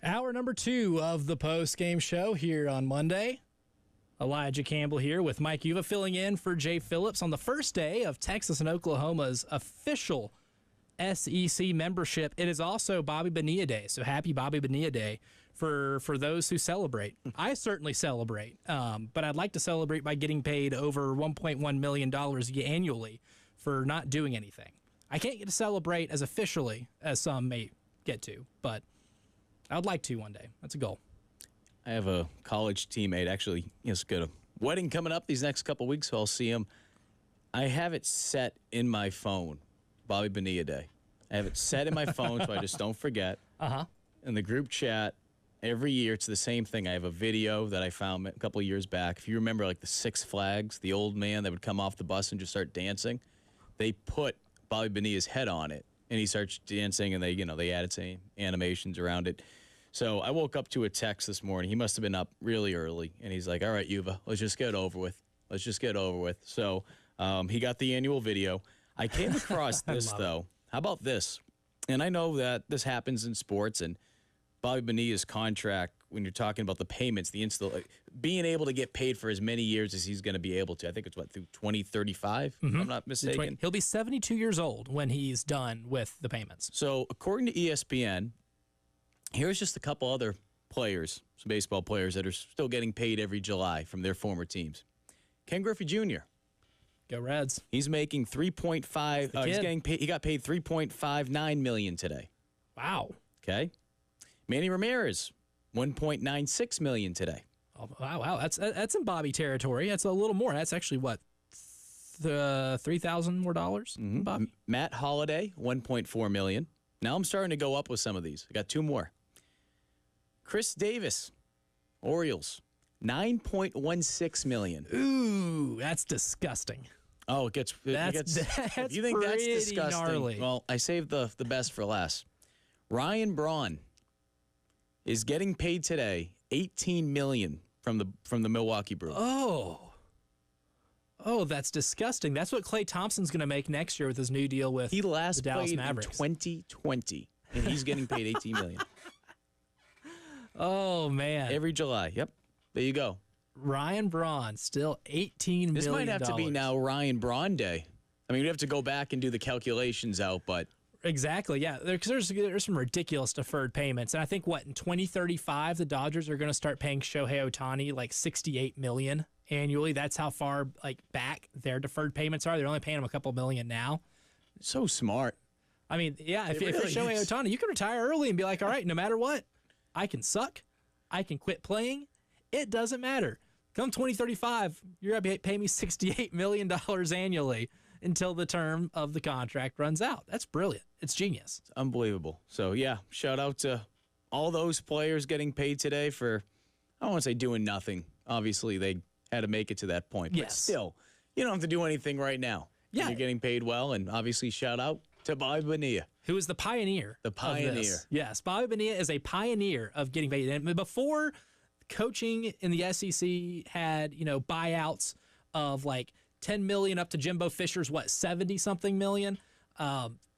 Hour number 2 of the Postgame show here on Monday. Elijah Campbell here with Mike Uva filling in for Jay Phillips on the first day of Texas and Oklahoma's official SEC membership. It is also Bobby Bonilla Day, so happy Bobby Bonilla Day for those who celebrate. I certainly celebrate, but I'd like to celebrate by getting paid over $1.1 million annually for not doing anything. I can't get to celebrate as officially as some may get to, but I'd like to one day. That's a goal. I have a college teammate, actually, he's got a wedding coming up these next couple weeks, so I'll see him. I have it set in my phone, Bobby Bonilla Day. I have it set in my phone so I just don't forget. In the group chat, every year it's the same thing. I have a video that I found a couple of years back. If you remember, like the Six Flags, the old man that would come off the bus and just start dancing, they put Bobby Bonilla's head on it, and he starts dancing, and they added some animations around it. So I woke up to a text this morning. He must have been up really early, and he's like, all right, Uva, let's just get it over with. Let's just get it over with. So he got the annual video. I came across this, though. How about this? And I know that this happens in sports, and Bobby Bonilla's contract, when you're talking about the payments, being able to get paid for as many years as he's going to be able to. I think it's, through 2035, if I'm not mistaken. He'll be 72 years old when he's done with the payments. So according to ESPN, here's just a couple other players, some baseball players that are still getting paid every July from their former teams. Ken Griffey Jr. Go Reds. He's making 3.5. He's getting paid. He got paid $3.59 million today. Wow. Okay. Manny Ramirez, $1.96 million today. Oh, wow. That's in Bobby territory. That's a little more. That's actually what, $3,000 more dollars? Bobby? Matt Holliday, $1.4 million. Now I'm starting to go up with some of these. I got two more. Chris Davis, Orioles, $9.16 million. Ooh, that's disgusting. Oh, it gets. That's if you think that's disgusting, gnarly. Well, I saved the best for last. Ryan Braun is getting paid today $18 million from the Milwaukee Brewers. Oh, that's disgusting. That's what Klay Thompson's going to make next year with his new deal with the Dallas Mavericks. He last played in 2020, and he's getting paid $18 million. Oh, man. Every July. Yep. There you go. Ryan Braun, still $18 million. This might have to be now Ryan Braun Day. I mean, we have to go back and do the calculations out, but... Exactly, yeah. There's some ridiculous deferred payments. And I think, in 2035, the Dodgers are going to start paying Shohei Ohtani like $68 million annually. That's how far back their deferred payments are. They're only paying him a couple million now. So smart. I mean, yeah, if you're Shohei Ohtani, you can retire early and be like, all right, no matter what, I can suck. I can quit playing. It doesn't matter. Come 2035, you're going to pay me $68 million annually until the term of the contract runs out. That's brilliant. It's genius. It's unbelievable. So, yeah, shout out to all those players getting paid today for, I don't want to say doing nothing. Obviously, they had to make it to that point. But still, you don't have to do anything right now. Yeah. You're getting paid well, and obviously shout out to Bobby Bonilla. Who is the pioneer. The pioneer. Of this. Yes, Bobby Bonilla is a pioneer of getting paid. And before coaching in the SEC had, buyouts of like $10 million up to Jimbo Fisher's, 70-something million,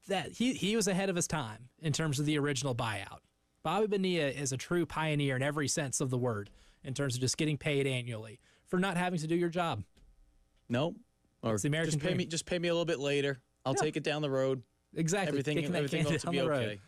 that he was ahead of his time in terms of the original buyout. Bobby Bonilla is a true pioneer in every sense of the word in terms of just getting paid annually for not having to do your job. No. Or it's the American dream. Just pay me a little bit later. I'll take it down the road. Exactly. Everything else will be okay.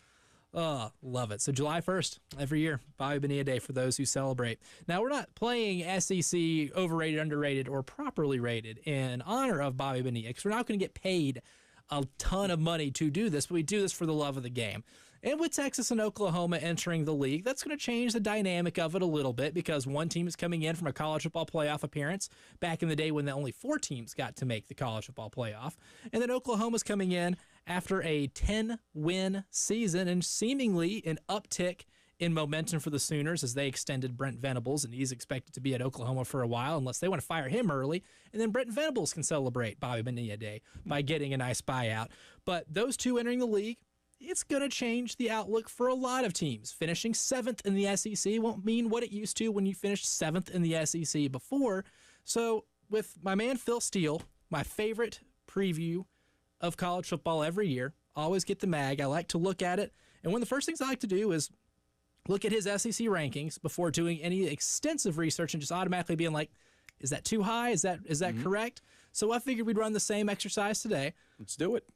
Oh, love it. So July 1st, every year, Bobby Bonilla Day for those who celebrate. Now, we're not playing SEC overrated, underrated, or properly rated in honor of Bobby Bonilla because we're not going to get paid a ton of money to do this, but we do this for the love of the game. And with Texas and Oklahoma entering the league, that's going to change the dynamic of it a little bit because one team is coming in from a college football playoff appearance back in the day when only 4 teams got to make the college football playoff. And then Oklahoma's coming in after a 10-win season and seemingly an uptick in momentum for the Sooners as they extended Brent Venables, and he's expected to be at Oklahoma for a while unless they want to fire him early. And then Brent Venables can celebrate Bobby Bonilla Day by getting a nice buyout. But those two entering the league, it's going to change the outlook for a lot of teams. Finishing 7th in the SEC won't mean what it used to when you finished 7th in the SEC before. So with my man Phil Steele, my favorite preview of college football every year, always get the mag. I like to look at it. And one of the first things I like to do is look at his SEC rankings before doing any extensive research and just automatically being like, is that too high? Is that correct? So I figured we'd run the same exercise today. Let's do it.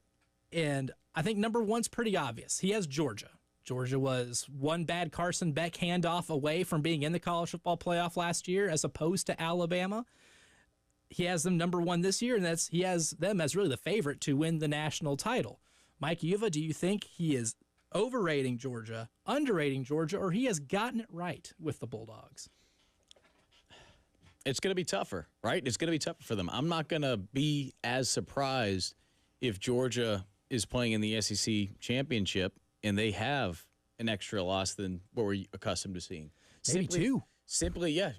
And I think number one's pretty obvious. He has Georgia. Georgia was one bad Carson Beck handoff away from being in the college football playoff last year as opposed to Alabama. He has them number one this year, and he has them as really the favorite to win the national title. Mike Uva, do you think he is overrating Georgia, underrating Georgia, or he has gotten it right with the Bulldogs? It's going to be tougher, right? It's going to be tougher for them. I'm not going to be as surprised if Georgia is playing in the SEC championship and they have an extra loss than what we're accustomed to seeing. Maybe two.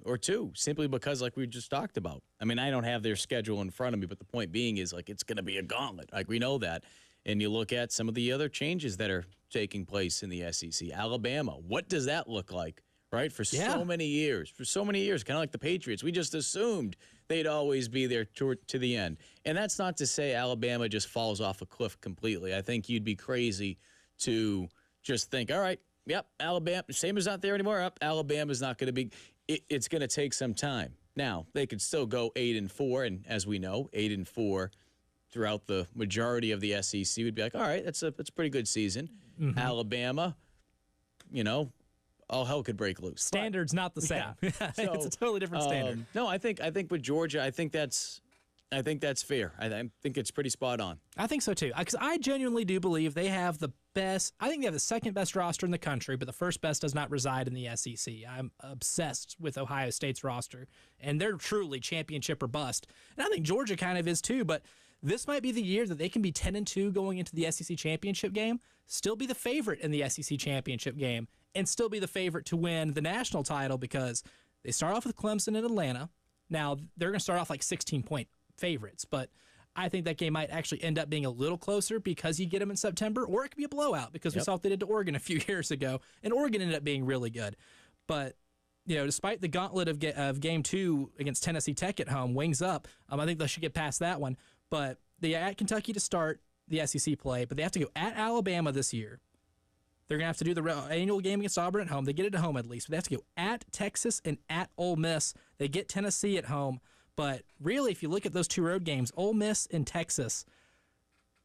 Or two. Simply because, like we just talked about. I mean, I don't have their schedule in front of me, but the point being is, like, it's going to be a gauntlet. Like, we know that. And you look at some of the other changes that are taking place in the SEC. Alabama, what does that look like, right? For so many years, kind of like the Patriots, we just assumed they'd always be there to the end. And that's not to say Alabama just falls off a cliff completely. I think you'd be crazy to just think, all right, yep, Alabama, same as not there anymore. Up, Alabama's not going to be. It's going to take some time. Now they could still go 8-4, and as we know, 8-4 throughout the majority of the SEC would be like, all right, that's a pretty good season. Mm-hmm. Alabama, all hell could break loose. Standard's not the same. Yeah. So, it's a totally different standard. No, I think with Georgia, I think that's fair. I think it's pretty spot on. I think so too, because I genuinely do believe they have the best. I think they have the second best roster in the country, but the first best does not reside in the SEC. I'm obsessed with Ohio State's roster, and they're truly championship or bust. And I think Georgia kind of is too, but this might be the year that they can be 10-2 going into the SEC championship game, still be the favorite in the SEC championship game, and still be the favorite to win the national title because they start off with Clemson and Atlanta. Now, they're going to start off like 16-point favorites, but I think that game might actually end up being a little closer because you get them in September, or it could be a blowout because we saw what they did to Oregon a few years ago, and Oregon ended up being really good. But, despite the gauntlet of Game 2 against Tennessee Tech at home, wings up, I think they should get past that one. But they at Kentucky to start the SEC play, but they have to go at Alabama this year. They're going to have to do the annual game against Auburn at home. They get it at home at least, but they have to go at Texas and at Ole Miss. They get Tennessee at home. But really, if you look at those two road games, Ole Miss and Texas,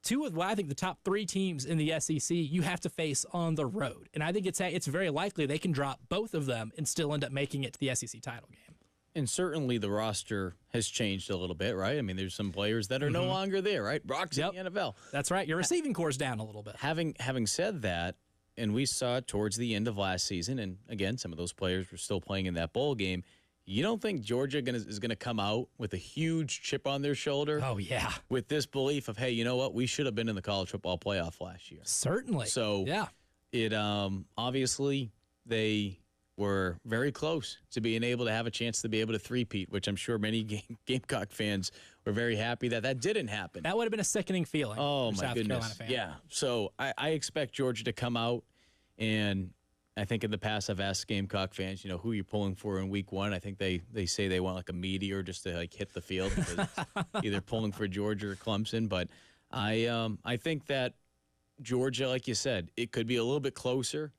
two of, I think, the top three teams in the SEC you have to face on the road. And I think it's very likely they can drop both of them and still end up making it to the SEC title game. And certainly the roster has changed a little bit, right? I mean, there's some players that are no longer there, right? Brock's in the NFL. That's right. Your receiving core's down a little bit. Having said that, and we saw it towards the end of last season, and again, some of those players were still playing in that bowl game. You don't think Georgia is going to come out with a huge chip on their shoulder? Oh, yeah. With this belief of, hey, you know what? We should have been in the college football playoff last year. Certainly. So, yeah. It obviously they were very close to being able to have a chance to be able to three-peat, which I'm sure many Gamecock fans were very happy that didn't happen. That would have been a sickening feeling. Oh, my South goodness. Carolina fan. Yeah. So I expect Georgia to come out, and I think in the past I've asked Gamecock fans, who you're pulling for in week one. I think they say they want like a meteor just to hit the field because either pulling for Georgia or Clemson. But I think that Georgia, like you said, it could be a little bit closer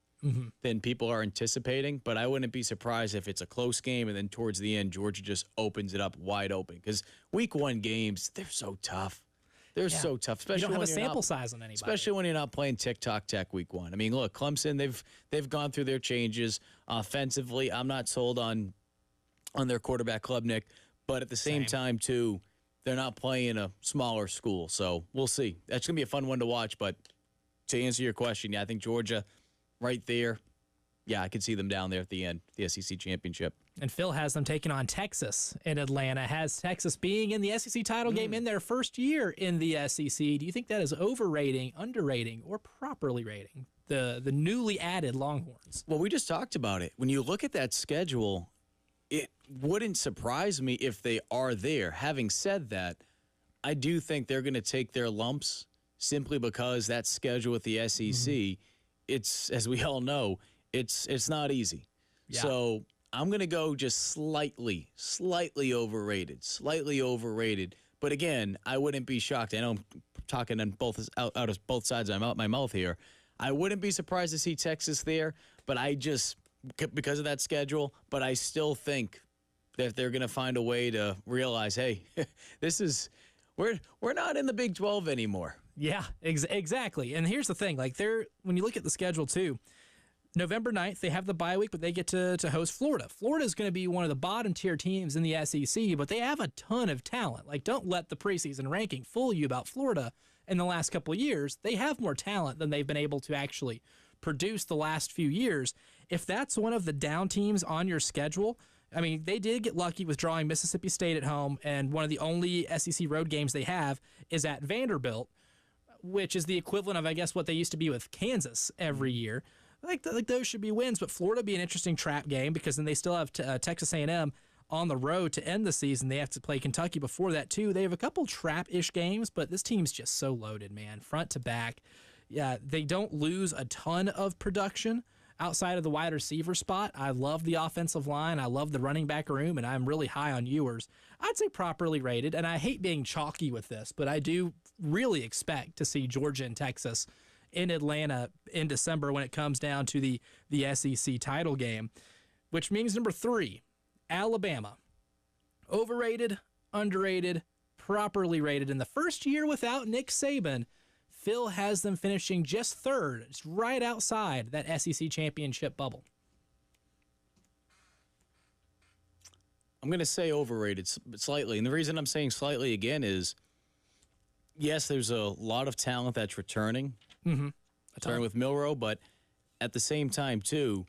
than people are anticipating. But I wouldn't be surprised if it's a close game and then towards the end Georgia just opens it up wide open because week one games, they're so tough. They're so tough, especially you don't have when a sample size on anybody. Especially when you're not playing TikTok Tech week one. I mean, look, Clemson, they've gone through their changes offensively. I'm not sold on their quarterback, Klubnik, but at the same time, too, they're not playing a smaller school. So we'll see. That's going to be a fun one to watch. But to answer your question, I think Georgia right there, I could see them down there at the end, the SEC championship. And Phil has them taking on Texas in Atlanta, has Texas being in the SEC title game in their first year in the SEC. Do you think that is overrating, underrating, or properly rating the newly added Longhorns? Well, we just talked about it. When you look at that schedule, it wouldn't surprise me if they are there. Having said that, I do think they're going to take their lumps simply because that schedule with the SEC, it's, as we all know, it's not easy. Yeah. So I'm going to go just slightly overrated. But again, I wouldn't be shocked. I know I'm talking on out of both sides of my mouth here. I wouldn't be surprised to see Texas there, but because of that schedule, but I still think that they're going to find a way to realize, hey, we're not in the Big 12 anymore. Yeah, exactly. And here's the thing, like when you look at the schedule too, November 9th, they have the bye week, but they get to host Florida. Florida is going to be one of the bottom tier teams in the SEC, but they have a ton of talent. Like, don't let the preseason ranking fool you about Florida in the last couple of years. They have more talent than they've been able to actually produce the last few years. If that's one of the down teams on your schedule, I mean, they did get lucky with drawing Mississippi State at home, and one of the only SEC road games they have is at Vanderbilt, which is the equivalent of, I guess, what they used to be with Kansas every year. Like those should be wins, but Florida be an interesting trap game because then they still have Texas A&M on the road to end the season. They have to play Kentucky before that too. They have a couple trap-ish games, but this team's just so loaded, man, front to back. Yeah, they don't lose a ton of production outside of the wide receiver spot. I love the offensive line. I love the running back room, and I'm really high on Ewers. I'd say properly rated, and I hate being chalky with this, but I do really expect to see Georgia and Texas in Atlanta in December when it comes down to the SEC title game, which means number 3, Alabama. Overrated, underrated, properly rated. In the first year without Nick Saban, Phil has them finishing just 3rd. It's right outside that SEC championship bubble. I'm going to say overrated slightly. And the reason I'm saying slightly again is, yes, there's a lot of talent that's returning. Mm-hmm. Return with Milroe, but at the same time, too,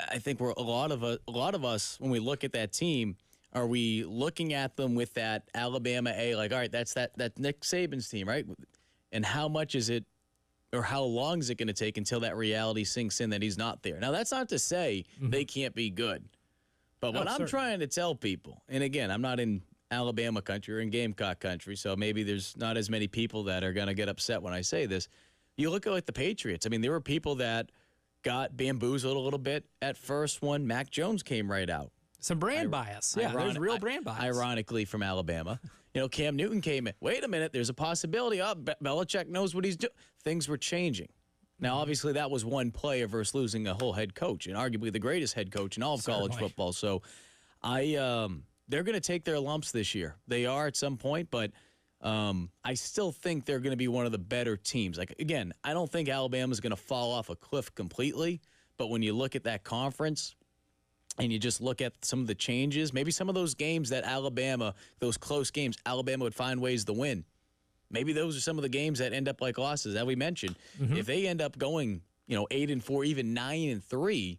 I think a lot of us, when we look at that team, are we looking at them with that Alabama A, like, all right, that's that Nick Saban's team, right? And how much is it, or how long is it going to take until that reality sinks in that he's not there? Now, that's not to say they can't be good. But what I'm trying to tell people, and again, I'm not in Alabama country or in Gamecock country, so maybe there's not as many people that are going to get upset when I say this. You look at like the Patriots. I mean, there were people that got bamboozled a little bit at first when Mac Jones came right out. Some brand bias. Yeah, there's real brand bias. Ironically, from Alabama. Cam Newton came in. Wait a minute, there's a possibility. Oh, Belichick knows what he's doing. Things were changing. Now, obviously, that was one player versus losing a whole head coach, and arguably the greatest head coach in all of college football. So, they're going to take their lumps this year. They are at some point, but I still think they're going to be one of the better teams. Like, again, I don't think Alabama's going to fall off a cliff completely, but when you look at that conference and you just look at some of the changes, maybe some of those games that Alabama, those close games, Alabama would find ways to win. Maybe those are some of the games that end up like losses, as we mentioned. If they end up going, 8-4, even 9-3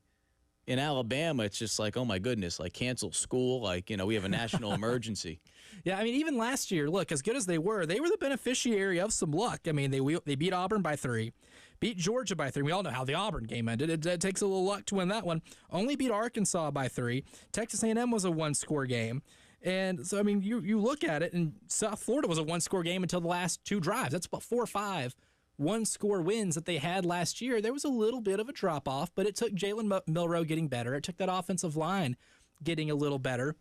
in Alabama, it's just like, oh my goodness, like cancel school, like, we have a national emergency. Yeah, I mean, even last year, look, as good as they were the beneficiary of some luck. I mean, they beat Auburn by 3, beat Georgia by 3. We all know how the Auburn game ended. It takes a little luck to win that one. Only beat Arkansas by 3. Texas A&M was a 1-score game. And so, I mean, you look at it, and South Florida was a 1-score game until the last 2 drives. That's about 4 or 5 1-score wins that they had last year. There was a little bit of a drop-off, but it took Jalen Milroe getting better. It took that offensive line getting a little better.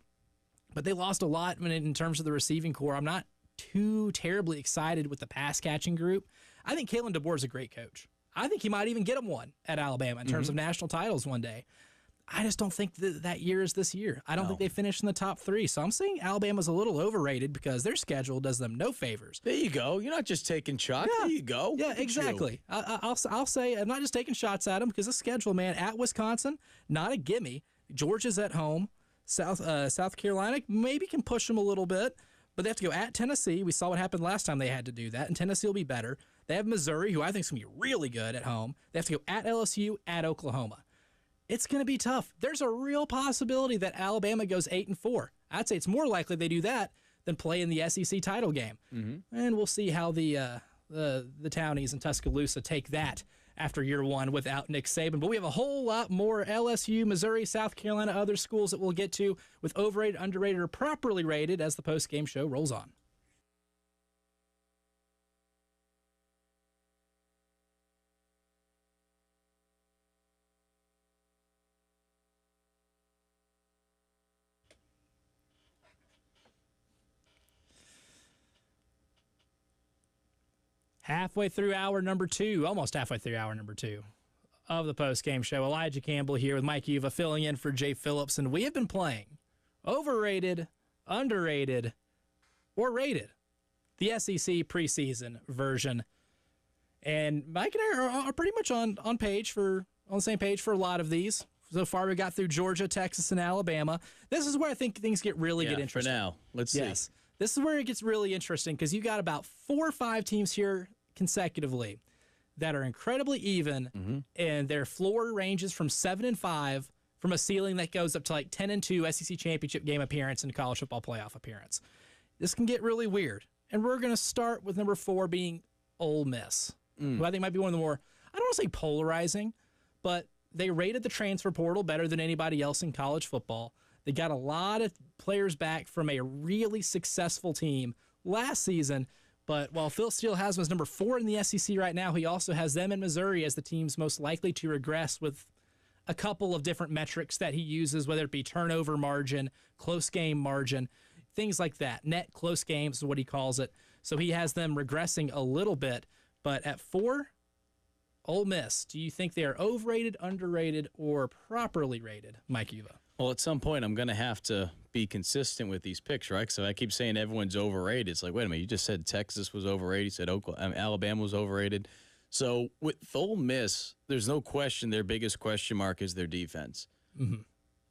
But they lost a lot in terms of the receiving core. I'm not too terribly excited with the pass-catching group. I think Kalen DeBoer is a great coach. I think he might even get him one at Alabama in terms of national titles one day. I just don't think that year is this year. I don't think they finish in the top 3. So I'm saying Alabama's a little overrated because their schedule does them no favors. There you go. You're not just taking shots. Yeah. There you go. Yeah, exactly. I'll say I'm not just taking shots at them because the schedule, man, at Wisconsin, not a gimme. Georgia's at home. South Carolina maybe can push them a little bit, but they have to go at Tennessee. We saw what happened last time they had to do that, and Tennessee will be better. They have Missouri, who I think is going to be really good at home. They have to go at LSU, at Oklahoma. It's going to be tough. There's a real possibility that Alabama goes 8-4. I'd say it's more likely they do that than play in the SEC title game. And we'll see how the Townies in Tuscaloosa take that after year 1 without Nick Saban. But we have a whole lot more LSU, Missouri, South Carolina, other schools that we'll get to with overrated, underrated, or properly rated as the post-game show rolls on. Halfway through hour number 2, almost halfway through hour number 2 of the Postgame Show. Elijah Campbell here with Mike Uva filling in for Jay Phillips, and we have been playing Overrated, Underrated, or Rated, the SEC preseason version. And Mike and I are pretty much on the same page for a lot of these. So far, we got through Georgia, Texas, and Alabama. This is where I think things get get interesting. For now, let's see. This is where it gets really interesting because you got about 4 or 5 teams here consecutively that are incredibly even, and their floor ranges from 7-5, from a ceiling that goes up to like 10-2 SEC championship game appearance and college football playoff appearance. This can get really weird, and we're going to start with number 4 being Ole Miss, who I think might be one of the more, I don't want to say polarizing, but they rated the transfer portal better than anybody else in college football. They got a lot of players back from a really successful team last season. But while Phil Steele has them as number 4 in the SEC right now, he also has them in Missouri as the teams most likely to regress with a couple of different metrics that he uses, whether it be turnover margin, close game margin, things like that. Net close games is what he calls it. So he has them regressing a little bit. But at 4, Ole Miss, do you think they are overrated, underrated, or properly rated, Mike Uva? Well, at some point, I'm going to have to be consistent with these picks, right? So I keep saying everyone's overrated. It's like, wait a minute, you just said Texas was overrated. You said Alabama was overrated. So with Ole Miss, there's no question their biggest question mark is their defense.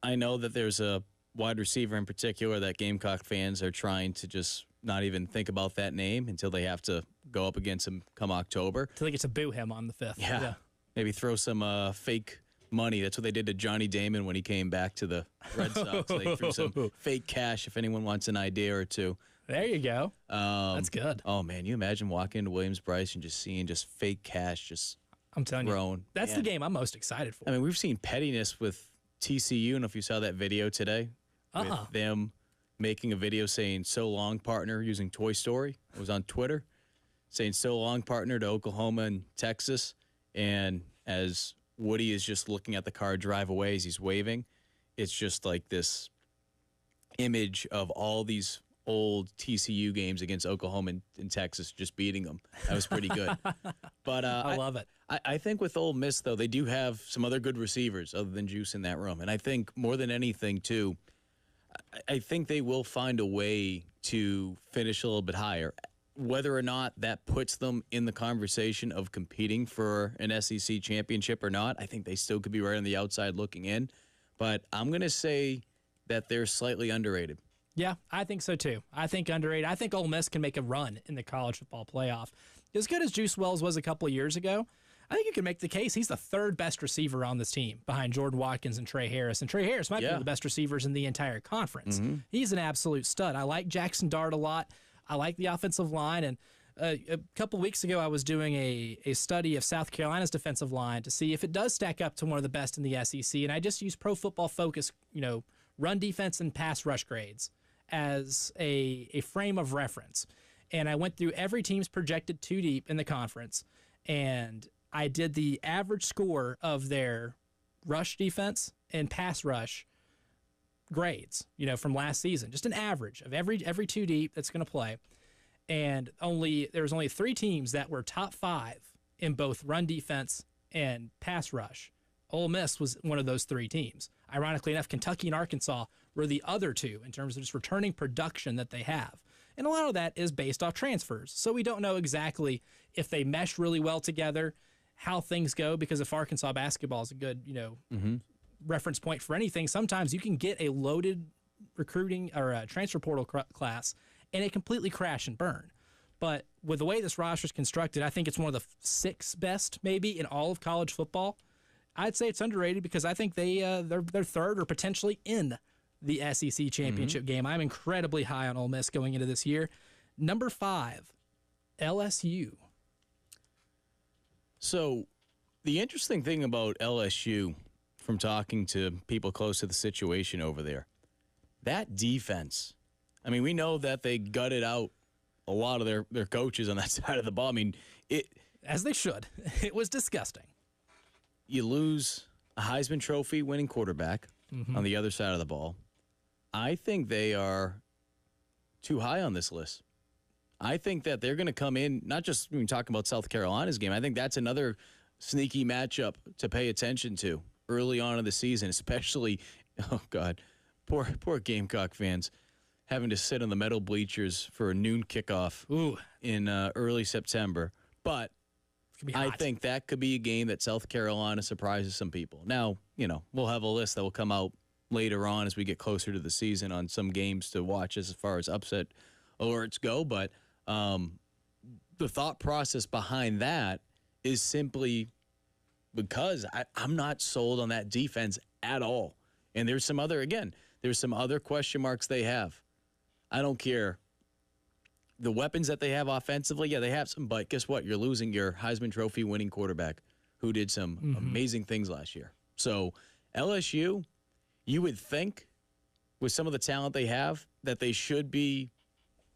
I know that there's a wide receiver in particular that Gamecock fans are trying to just not even think about that name until they have to go up against him come October. Until they get to boo him on the 5th. Yeah. Maybe throw some fake money. That's what they did to Johnny Damon when he came back to the Red Sox. They threw some fake cash if anyone wants an idea or two. There you go. That's good. Oh, man, you imagine walking into Williams-Brice and just seeing just fake cash just I'm telling you, that's the game I'm most excited for. I mean, we've seen pettiness with TCU. I don't know if you saw that video today with them making a video saying so long, partner, using Toy Story. It was on Twitter, saying so long, partner, to Oklahoma and Texas. And as Woody is just looking at the car drive away as he's waving, it's just like this image of all these old TCU games against Oklahoma and Texas, just beating them. That was pretty good. But I love it. I think with Ole Miss, though, they do have some other good receivers other than Juice in that room. And I think more than anything, too, I think they will find a way to finish a little bit higher. Whether or not that puts them in the conversation of competing for an SEC championship or not, I think they still could be right on the outside looking in. But I'm going to say that they're slightly underrated. Yeah, I think so too. I think underrated. I think Ole Miss can make a run in the college football playoff. As good as Juice Wells was a couple of years ago, I think you can make the case he's the 3rd best receiver on this team behind Jordan Watkins and Trey Harris. And Trey Harris might be one of the best receivers in the entire conference. He's an absolute stud. I like Jackson Dart a lot. I like the offensive line. And a couple weeks ago, I was doing a study of South Carolina's defensive line to see if it does stack up to one of the best in the SEC. And I just used Pro Football Focus, run defense and pass rush grades as a frame of reference. And I went through every team's projected 2 deep in the conference, and I did the average score of their rush defense and pass rush grades, from last season. Just an average of every 2 deep that's going to play. And there was only 3 teams that were top 5 in both run defense and pass rush. Ole Miss was one of those 3 teams. Ironically enough, Kentucky and Arkansas were the other 2 in terms of just returning production that they have. And a lot of that is based off transfers. So we don't know exactly if they mesh really well together, how things go, because if Arkansas basketball is a good, reference point for anything, sometimes you can get a loaded recruiting or a transfer portal class and it completely crash and burn. But with the way this roster is constructed, I think it's one of the 6 best maybe in all of college football. I'd say it's underrated because I think they're 3rd or potentially in the SEC championship game. I'm incredibly high on Ole Miss going into this year. Number 5, LSU. So the interesting thing about LSU, from talking to people close to the situation over there, that defense, I mean, we know that they gutted out a lot of their coaches on that side of the ball. I mean, as they should. It was disgusting. You lose a Heisman Trophy winning quarterback on the other side of the ball. I think they are too high on this list. I think that they're going to come in, not just when we talk about South Carolina's game, I think that's another sneaky matchup to pay attention to early on in the season, especially, oh, God, poor Gamecock fans having to sit on the metal bleachers for a noon kickoff in early September. But I think that could be a game that South Carolina surprises some people. Now, we'll have a list that will come out later on as we get closer to the season on some games to watch as far as upset alerts go. But the thought process behind that is simply because I'm not sold on that defense at all. And there's some other question marks they have. I don't care. The weapons that they have offensively, yeah, they have some, but guess what? You're losing your Heisman Trophy winning quarterback who did some amazing things last year. So LSU, you would think with some of the talent they have that they should be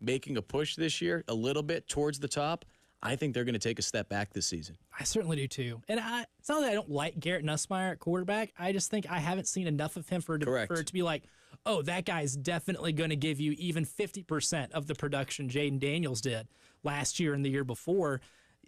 making a push this year a little bit towards the top. I think they're going to take a step back this season. I certainly do too. And it's not that I don't like Garrett Nussmeier at quarterback. I just think I haven't seen enough of him for it to be like, oh, that guy's definitely going to give you even 50% of the production Jaden Daniels did last year and the year before.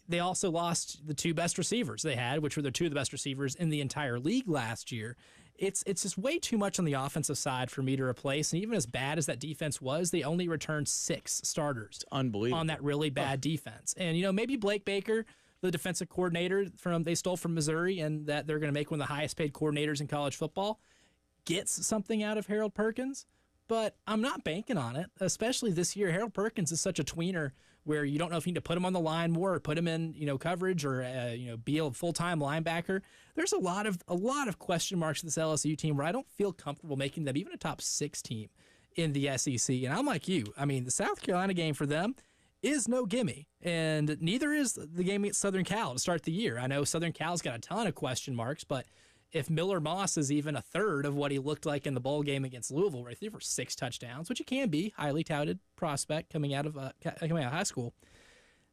They also lost the two best receivers they had, which were the two of the best receivers in the entire league last year. It's just way too much on the offensive side for me to replace. And even as bad as that defense was, they only returned 6 starters. It's unbelievable. On that really bad defense. And, maybe Blake Baker, the defensive coordinator they stole from Missouri, and that they're going to make one of the highest paid coordinators in college football, gets something out of Harold Perkins. But I'm not banking on it, especially this year. Harold Perkins is such a tweener where you don't know if you need to put him on the line more or put him in, coverage or, be a full-time linebacker. There's a lot of question marks with this LSU team where I don't feel comfortable making them even a top 6 team in the SEC. And I'm like you. I mean, the South Carolina game for them is no gimme, and neither is the game against Southern Cal to start the year. I know Southern Cal's got a ton of question marks, but if Miller Moss is even a third of what he looked like in the bowl game against Louisville, where he threw for 6 touchdowns, which he can be, highly touted prospect coming out of high school,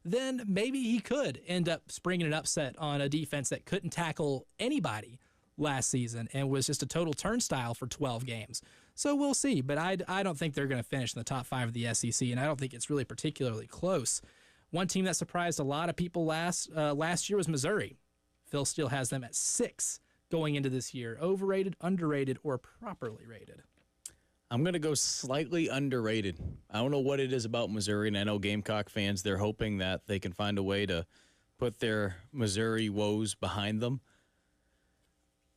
then maybe he could end up springing an upset on a defense that couldn't tackle anybody last season and was just a total turnstile for 12 games. So we'll see, but I don't think they're going to finish in the top 5 of the SEC, and I don't think it's really particularly close. One team that surprised a lot of people last year was Missouri. Phil Steele has them at 6 going into this year. Overrated, underrated, or properly rated? I'm going to go slightly underrated. I don't know what it is about Missouri, and I know Gamecock fans, they're hoping that they can find a way to put their Missouri woes behind them.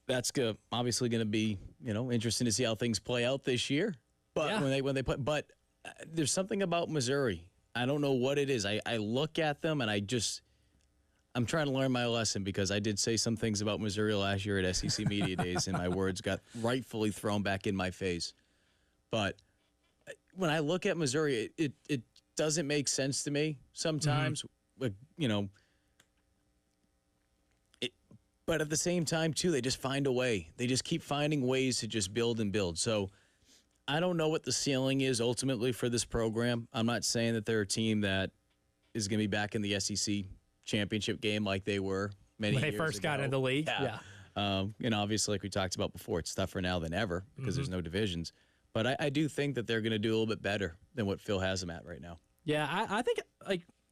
That's obviously going to be, interesting to see how things play out this year. But but there's something about Missouri. I don't know what it is. I look at them and I'm trying to learn my lesson because I did say some things about Missouri last year at SEC Media Days, and my words got rightfully thrown back in my face. But when I look at Missouri, it doesn't make sense to me sometimes. But at the same time, too, they just find a way. They just keep finding ways to just build and build. So I don't know what the ceiling is ultimately for this program. I'm not saying that they're a team that is going to be back in the SEC championship game like they were many years ago. When they first got into the league. Yeah. Obviously, like we talked about before, it's tougher now than ever because there's no divisions. But I do think that they're going to do a little bit better than what Phil has them at right now. Yeah, I think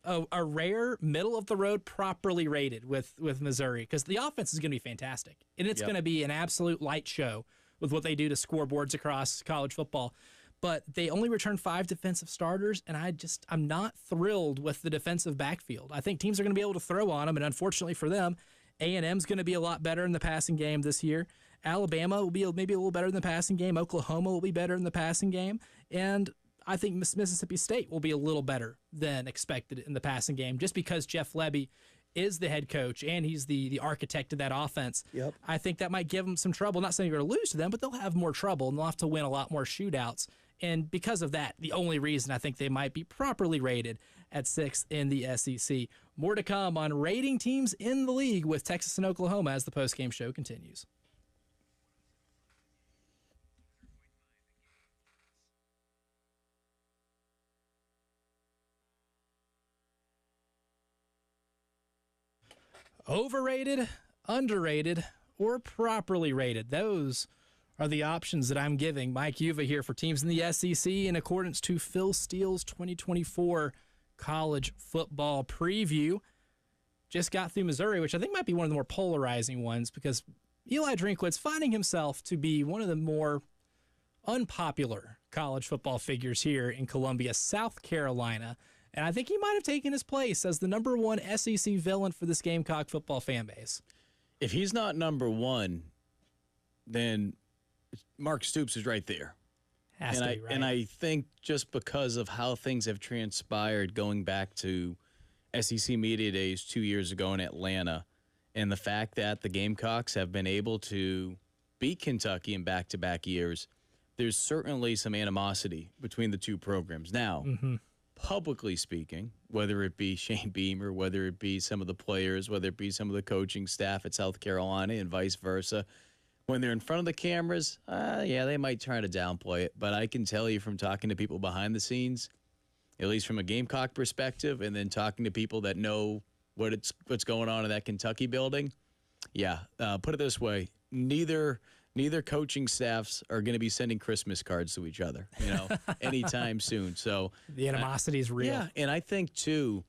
a rare middle of the road properly rated with Missouri because the offense is going to be fantastic. And it's going to be an absolute light show with what they do to scoreboards across college football. But they only return 5 defensive starters, and I'm not thrilled with the defensive backfield. I think teams are going to be able to throw on them, and unfortunately for them, A&M's going to be a lot better in the passing game this year. Alabama will be maybe a little better in the passing game. Oklahoma will be better in the passing game. And I think Mississippi State will be a little better than expected in the passing game just because Jeff Lebby is the head coach and he's the architect of that offense. Yep. I think that might give them some trouble. Not saying you're going to lose to them, but they'll have more trouble and they'll have to win a lot more shootouts. And because of that, the only reason I think they might be properly rated at 6th in the SEC. More to come on rating teams in the league with Texas and Oklahoma as the postgame show continues. Overrated, underrated, or properly rated. Those are the options that I'm giving Mike Uva here for teams in the SEC in accordance to Phil Steele's 2024 college football preview. Just got through Missouri, which I think might be one of the more polarizing ones because Eli Drinkwitz finding himself to be one of the more unpopular college football figures here in Columbia, South Carolina. And I think he might have taken his place as the number one SEC villain for this Gamecock football fan base. If he's not number one, then Mark Stoops is right there. Has to be, right? And I think just because of how things have transpired going back to SEC Media Days 2 years ago in Atlanta, and the fact that the Gamecocks have been able to beat Kentucky in back-to-back years, there's certainly some animosity between the two programs. Now, publicly speaking, whether it be Shane Beamer, whether it be some of the players, whether it be some of the coaching staff at South Carolina and vice versa, when they're in front of the cameras, yeah, they might try to downplay it. But I can tell you from talking to people behind the scenes, at least from a Gamecock perspective, and then talking to people that know what's going on in that Kentucky building, yeah, put it this way, neither coaching staffs are going to be sending Christmas cards to each other, anytime soon. So the animosity is real. Yeah, and I think, too,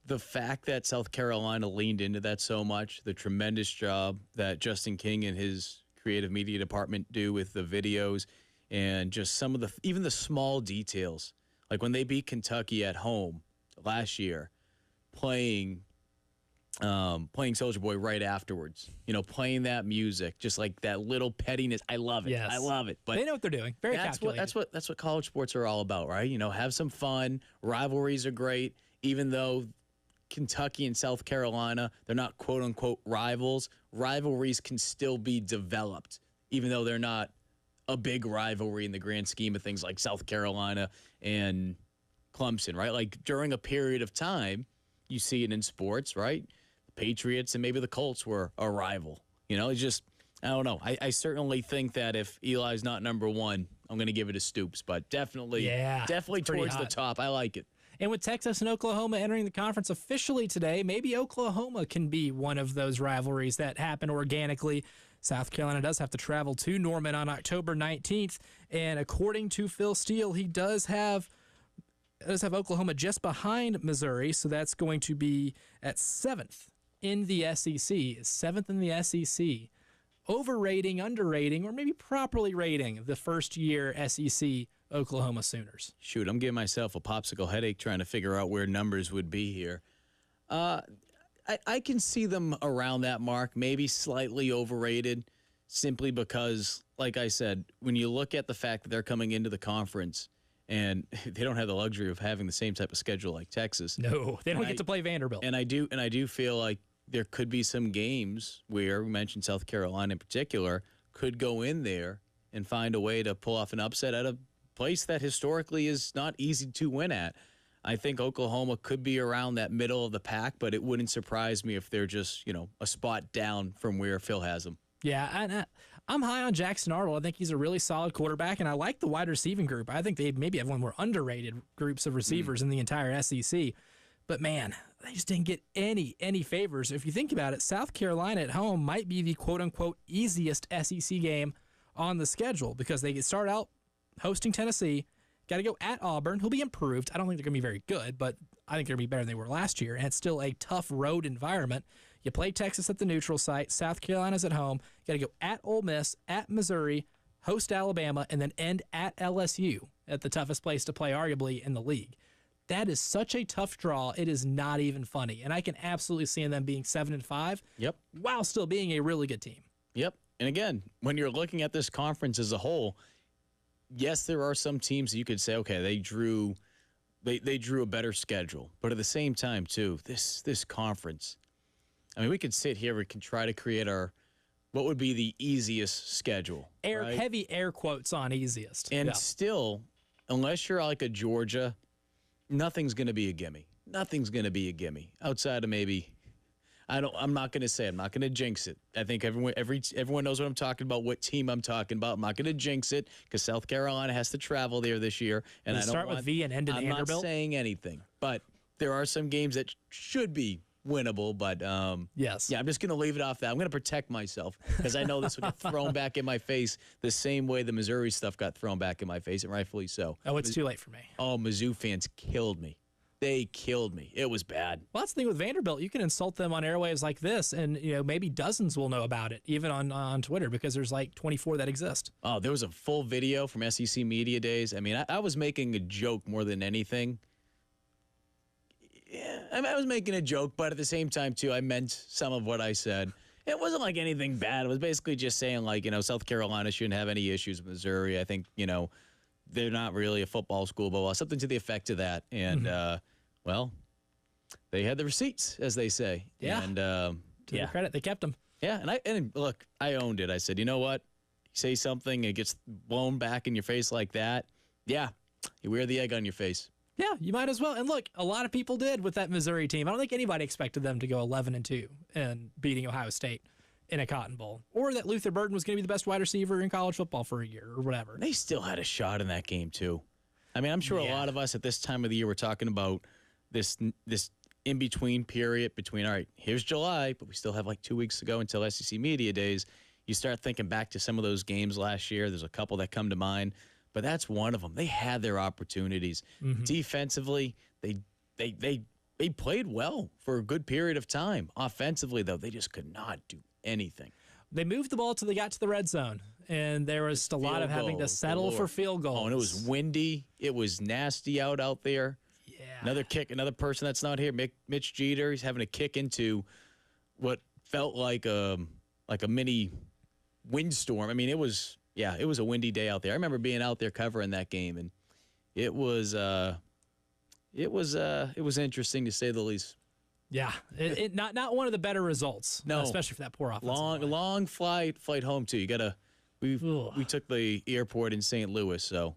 the fact that South Carolina leaned into that so much, the tremendous job that Justin King and his creative media department do with the videos and just some of even the small details, like when they beat Kentucky at home last year, playing Soulja Boy right afterwards, playing that music, just like that little pettiness. I love it. Yes. I love it. But they know what they're doing. Very calculated. That's what college sports are all about, right? Have some fun. Rivalries are great, even though Kentucky and South Carolina, they're not quote unquote rivals. Rivalries can still be developed, even though they're not a big rivalry in the grand scheme of things like South Carolina and Clemson, right? Like during a period of time, you see it in sports, right? The Patriots and maybe the Colts were a rival. It's just, I don't know. I certainly think that if Eli's not number one, I'm going to give it to Stoops, but definitely towards the top. I like it. And with Texas and Oklahoma entering the conference officially today, maybe Oklahoma can be one of those rivalries that happen organically. South Carolina does have to travel to Norman on October 19th. And according to Phil Steele, he does have Oklahoma just behind Missouri. So that's going to be at 7th in the SEC. 7th in the SEC. Overrating, underrating, or maybe properly rating the first-year SEC Oklahoma Sooners. Shoot, I'm giving myself a popsicle headache trying to figure out where numbers would be here. I can see them around that mark, maybe slightly overrated, simply because, like I said, when you look at the fact that they're coming into the conference and they don't have the luxury of having the same type of schedule like Texas. No, they don't get to play Vanderbilt. And I do feel like there could be some games where, we mentioned South Carolina in particular, could go in there and find a way to pull off an upset at a place that historically is not easy to win at. I think Oklahoma could be around that middle of the pack, but it wouldn't surprise me if they're just, a spot down from where Phil has them. Yeah, I'm high on Jackson Arnold. I think he's a really solid quarterback, and I like the wide receiving group. I think they maybe have one of the more underrated groups of receivers in the entire SEC. But, man, they just didn't get any favors. If you think about it, South Carolina at home might be the quote-unquote easiest SEC game on the schedule because they start out hosting Tennessee, got to go at Auburn, who'll be improved. I don't think they're going to be very good, but I think they're going to be better than they were last year, and it's still a tough road environment. You play Texas at the neutral site, South Carolina's at home, got to go at Ole Miss, at Missouri, host Alabama, and then end at LSU at the toughest place to play arguably in the league. That is such a tough draw. It is not even funny. And I can absolutely see them being 7-5. Yep. While still being a really good team. Yep. And again, when you're looking at this conference as a whole, yes, there are some teams that you could say, okay, they drew a better schedule. But at the same time, too, this conference, I mean, we could sit here, we can try to create what would be the easiest schedule. Right? Heavy air quotes on easiest. And still, unless you're like a Georgia, nothing's going to be a gimme. Nothing's going to be a gimme outside of maybe. I'm not going to say. I'm not going to jinx it. I think everyone knows what I'm talking about. What team I'm talking about. I'm not going to jinx it because South Carolina has to travel there this year, and I don't start with V and end in Vanderbilt. I'm not saying anything, but there are some games that should be winnable. But yes, yeah, I'm just going to leave it off that. I'm going to protect myself because I know this will get thrown back in my face the same way the Missouri stuff got thrown back in my face, and rightfully so. Oh, it's too late for me. Oh, Mizzou fans killed me. They killed me. It was bad. Well, that's the thing with Vanderbilt. You can insult them on airwaves like this, and maybe dozens will know about it, even on Twitter, because there's like 24 that exist. Oh, there was a full video from SEC Media Days. I mean, I was making a joke more than anything. Yeah, I mean, I was making a joke, but at the same time, too, I meant some of what I said. It wasn't like anything bad. It was basically just saying, like, South Carolina shouldn't have any issues with Missouri. I think, they're not really a football school, but something to the effect of that. And, well, they had the receipts, as they say. Yeah. And, to their credit, they kept them. Yeah, and look, I owned it. I said, you know what? You say something, it gets blown back in your face like that. Yeah, you wear the egg on your face. Yeah, you might as well. And look, a lot of people did with that Missouri team. I don't think anybody expected them to go 11-2 and beating Ohio State in a Cotton Bowl, or that Luther Burden was going to be the best wide receiver in college football for a year or whatever. They still had a shot in that game, too. I mean, I'm sure a lot of us at this time of the year were talking about this in-between period between, all right, here's July, but we still have like 2 weeks to go until SEC Media Days. You start thinking back to some of those games last year. There's a couple that come to mind, but that's one of them. They had their opportunities. Defensively, they played well for a good period of time. Offensively, though, they just could not do anything. They moved the ball till they got to the red zone, and there was just a lot of having to settle for field goals. Oh, and it was windy. It was nasty out there. Yeah. Another kick, another person that's not here, Mitch Jeter. He's having a kick into what felt like a mini windstorm. I mean, it was a windy day out there. I remember being out there covering that game, and it was interesting to say the least. Yeah, it not one of the better results. No, especially for that poor offensive line. Long flight home too. You gotta. We took the airport in St. Louis, so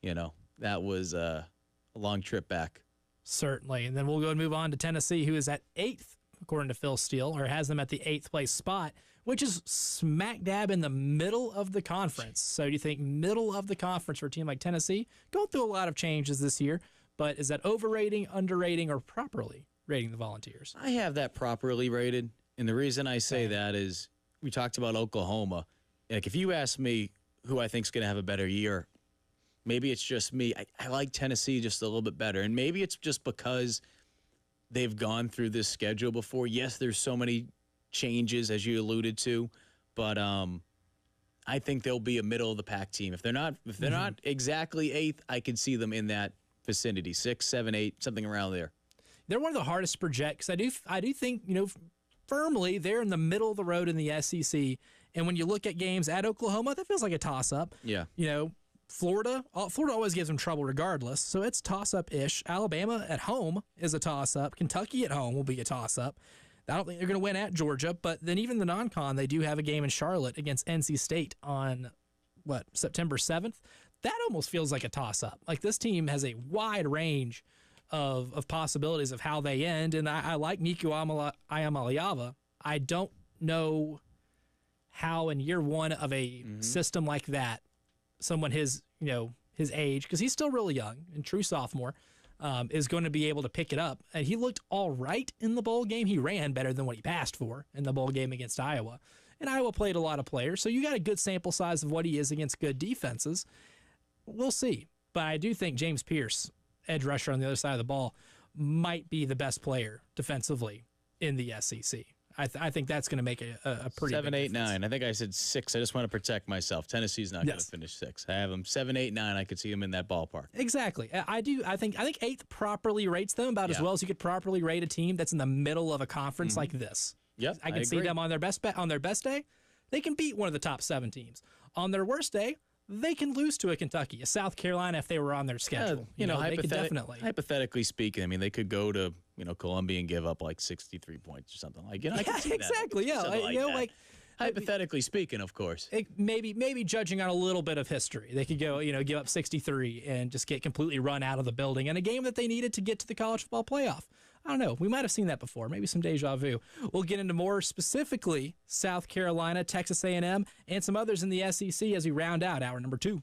that was a long trip back. Certainly, and then we'll go and move on to Tennessee, who is at 8th according to Phil Steele, or has them at the 8th place spot, which is smack dab in the middle of the conference. So do you think middle of the conference for a team like Tennessee? Going through a lot of changes this year, but is that overrating, underrating, or properly rating the Volunteers? I have that properly rated, and the reason I say that is we talked about Oklahoma. Like, if you ask me who I think is going to have a better year, maybe it's just me. I like Tennessee just a little bit better, and maybe it's just because they've gone through this schedule before. Yes, there's so many changes, as you alluded to, but I think they'll be a middle of the pack team. If they're not exactly 8th, I could see them in that vicinity, 6, 7, 8, something around there. They're one of the hardest to project because I do think firmly they're in the middle of the road in the SEC. And when you look at games at Oklahoma, that feels like a toss-up. Yeah. Florida always gives them trouble regardless, so it's toss-up-ish. Alabama at home is a toss-up. Kentucky at home will be a toss-up. I don't think they're going to win at Georgia, but then even the non-con, they do have a game in Charlotte against NC State on, September 7th? That almost feels like a toss-up. Like, this team has a wide range of possibilities of how they end, and I like Nico Iamaleava. I don't know how in year one of a system like that, someone his age, because he's still really young and true sophomore, is going to be able to pick it up. And he looked all right in the bowl game. He ran better than what he passed for in the bowl game against Iowa. And Iowa played a lot of players, so you got a good sample size of what he is against good defenses. We'll see. But I do think James Pierce, edge rusher on the other side of the ball, might be the best player defensively in the SEC. I think that's going to make a pretty 7, big 8, 9. I think I said 6. I just want to protect myself. Tennessee's not going to finish 6. I have them 7, 8, 9. I could see them in that ballpark. Exactly. I think 8th properly rates them about as well as you could properly rate a team that's in the middle of a conference like this. Yep, I can see them on their best day. They can beat one of the top 7 teams. On their worst day, they can lose to a Kentucky, a South Carolina if they were on their schedule. They could definitely. Hypothetically speaking, I mean, they could go to Columbia and give up like 63 points or something. I can see exactly. that. Yeah, hypothetically speaking, of course. Maybe judging on a little bit of history, they could go give up 63 and just get completely run out of the building in a game that they needed to get to the college football playoff. I don't know. We might have seen that before. Maybe some deja vu. We'll get into more specifically South Carolina, Texas A&M, and some others in the SEC as we round out hour number 2.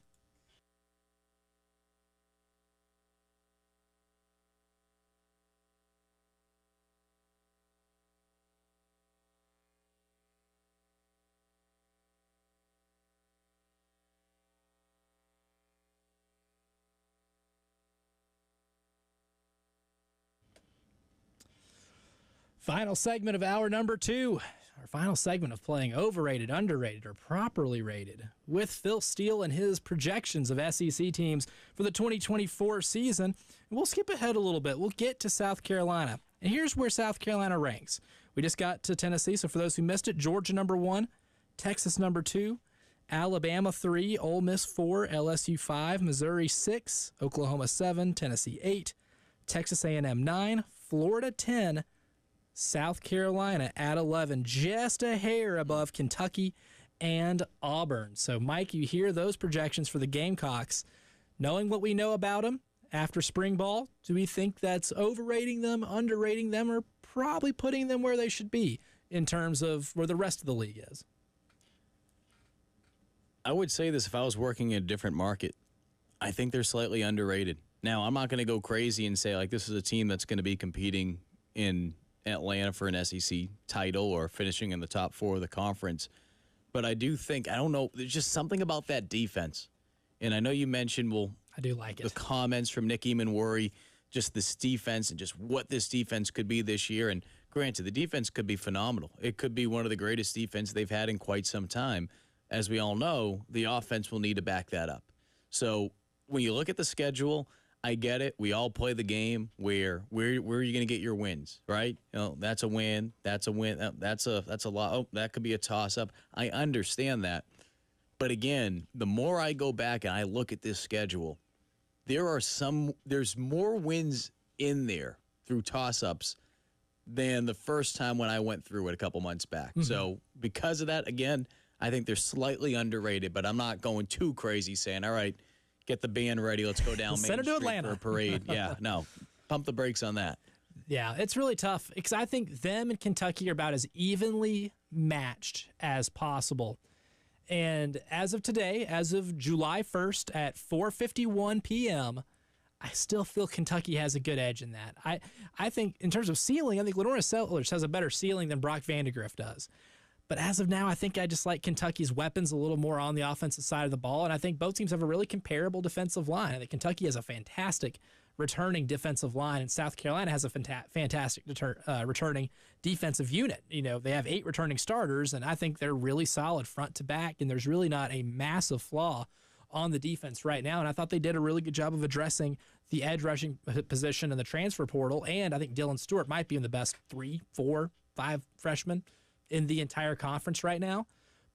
Final segment of hour number 2. Our final segment of playing overrated, underrated, or properly rated with Phil Steele and his projections of SEC teams for the 2024 season. We'll skip ahead a little bit. We'll get to South Carolina. And here's where South Carolina ranks. We just got to Tennessee, so for those who missed it, Georgia number 1, Texas number 2, Alabama 3, Ole Miss 4, LSU 5, Missouri 6, Oklahoma 7, Tennessee 8, Texas A&M 9, Florida 10, South Carolina at 11, just a hair above Kentucky and Auburn. So, Mike, you hear those projections for the Gamecocks. Knowing what we know about them after spring ball, do we think that's overrating them, underrating them, or probably putting them where they should be in terms of where the rest of the league is? I would say this if I was working in a different market. I think they're slightly underrated. Now, I'm not going to go crazy and say, like, this is a team that's going to be competing in Atlanta for an SEC title or finishing in the top 4 of the conference. But I do think, I don't know, there's just something about that defense. And I know you mentioned, I do like the comments from Nick Eamon-Worry, just this defense and just what this defense could be this year. And granted, the defense could be phenomenal. It could be one of the greatest defense they've had in quite some time. As we all know, the offense will need to back that up. So when you look at the schedule, I get it. We all play the game where are you going to get your wins, right? You know, that's a win. That's a win. That's a lot. Oh, that could be a toss-up. I understand that. But again, the more I go back and I look at this schedule, there's more wins in there through toss-ups than the first time when I went through it a couple months back. Mm-hmm. So because of that, again, I think they're slightly underrated, but I'm not going too crazy saying, all right, get the band ready. Let's go down Main Street for a parade. Yeah, no, pump the brakes on that. Yeah, it's really tough because I think them and Kentucky are about as evenly matched as possible. And as of today, as of July 1st at 4:51 p.m., I still feel Kentucky has a good edge in that. I think in terms of ceiling, I think Lenora Sellers has a better ceiling than Brock Vandegrift does. But as of now, I think I just like Kentucky's weapons a little more on the offensive side of the ball, and I think both teams have a really comparable defensive line. I think Kentucky has a fantastic returning defensive line, and South Carolina has a fantastic returning defensive unit. You know, they have 8 returning starters, and I think they're really solid front to back, and there's really not a massive flaw on the defense right now, and I thought they did a really good job of addressing the edge rushing position in the transfer portal, and I think Dylan Stewart might be in the best 3, 4, 5 freshmen in the entire conference right now.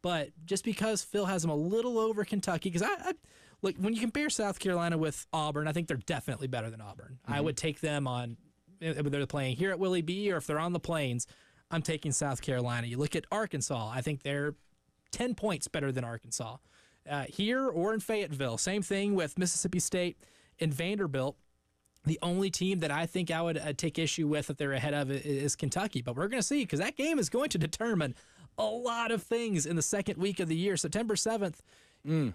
But just because Phil has them a little over Kentucky, because I look, when you compare South Carolina with Auburn, I think they're definitely better than Auburn. Mm-hmm. I would take them on, whether they're playing here at Willie B or if they're on the Plains, I'm taking South Carolina. You look at Arkansas, I think they're 10 points better than Arkansas. Here or in Fayetteville, same thing with Mississippi State and Vanderbilt. The only team that I think I would take issue with if they're ahead of it is Kentucky. But we're going to see, because that game is going to determine a lot of things in the second week of the year. September 7th, you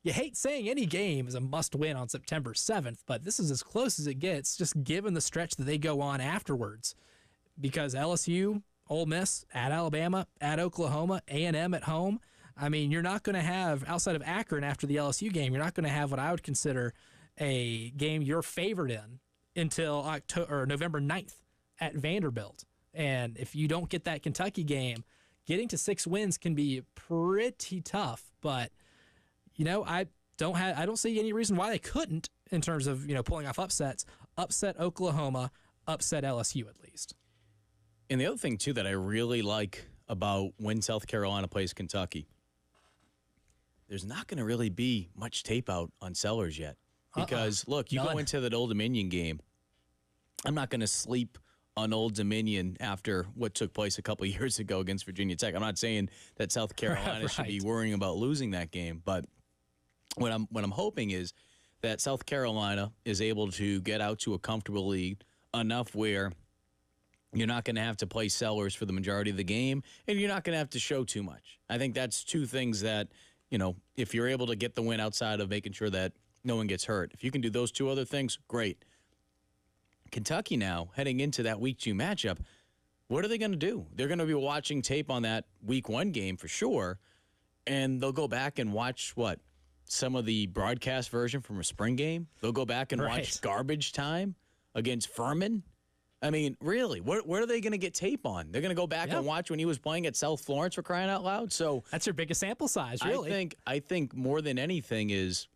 hate saying any game is a must-win on September 7th, but this is as close as it gets, just given the stretch that they go on afterwards. Because LSU, Ole Miss, at Alabama, at Oklahoma, A&M at home. I mean, you're not going to have, outside of Akron after the LSU game, you're not going to have what I would consider a game you're favored in until November 9th at Vanderbilt. And if you don't get that Kentucky game, getting to 6 wins can be pretty tough. But, you know, I don't see any reason why they couldn't in terms of, you know, pulling off upsets. Upset Oklahoma, upset LSU at least. And the other thing, too, that I really like about when South Carolina plays Kentucky, there's not going to really be much tape out on Sellers yet. Because, look, you go into that Old Dominion game. I'm not going to sleep on Old Dominion after what took place a couple of years ago against Virginia Tech. I'm not saying that South Carolina should be worrying about losing that game. But what I'm hoping is that South Carolina is able to get out to a comfortable lead enough where you're not going to have to play Sellers for the majority of the game, and you're not going to have to show too much. I think that's 2 things that, you know, if you're able to get the win outside of making sure that no one gets hurt. If you can do those 2 other things, great. Kentucky now, heading into that Week 2 matchup, what are they going to do? They're going to be watching tape on that Week 1 game for sure, and they'll go back and watch, some of the broadcast version from a spring game? They'll go back and watch garbage time against Furman? I mean, really, what are they going to get tape on? They're going to go back and watch when he was playing at South Florence, for crying out loud. So that's your biggest sample size, really. I think more than anything is,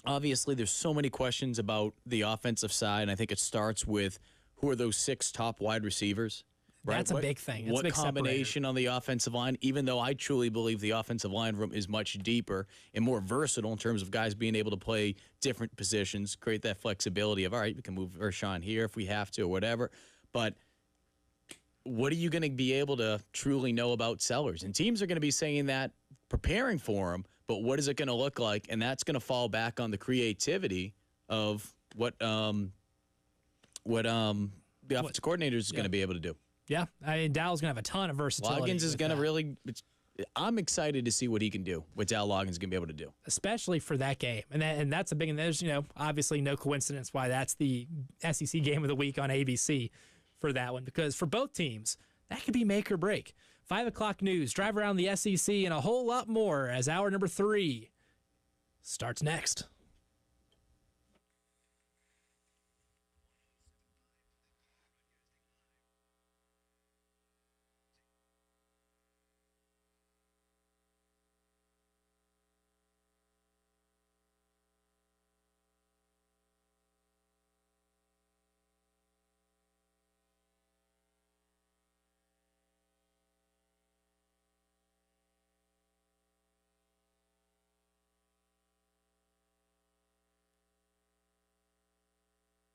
obviously there's so many questions about the offensive side, and I think it starts with who are those 6 top wide receivers. Right? That's a big thing. That's what a big combination separator on the offensive line, even though I truly believe the offensive line room is much deeper and more versatile in terms of guys being able to play different positions, create that flexibility of, all right, we can move Vershawn here if we have to or whatever. But what are you going to be able to truly know about Sellers? And teams are going to be saying that, preparing for him, but what is it going to look like? And that's going to fall back on the creativity of what the offensive coordinator is going to be able to do. Yeah, I mean, Dowell's going to have a ton of versatility. Loggins is going to really – I'm excited to see what he can do, what Dow Loggins is going to be able to do. Especially for that game. And that's a big – and there's, obviously no coincidence why that's the SEC game of the week on ABC for that one. Because for both teams, that could be make or break. 5 o'clock news, drive around the SEC, and a whole lot more as hour number 3 starts next.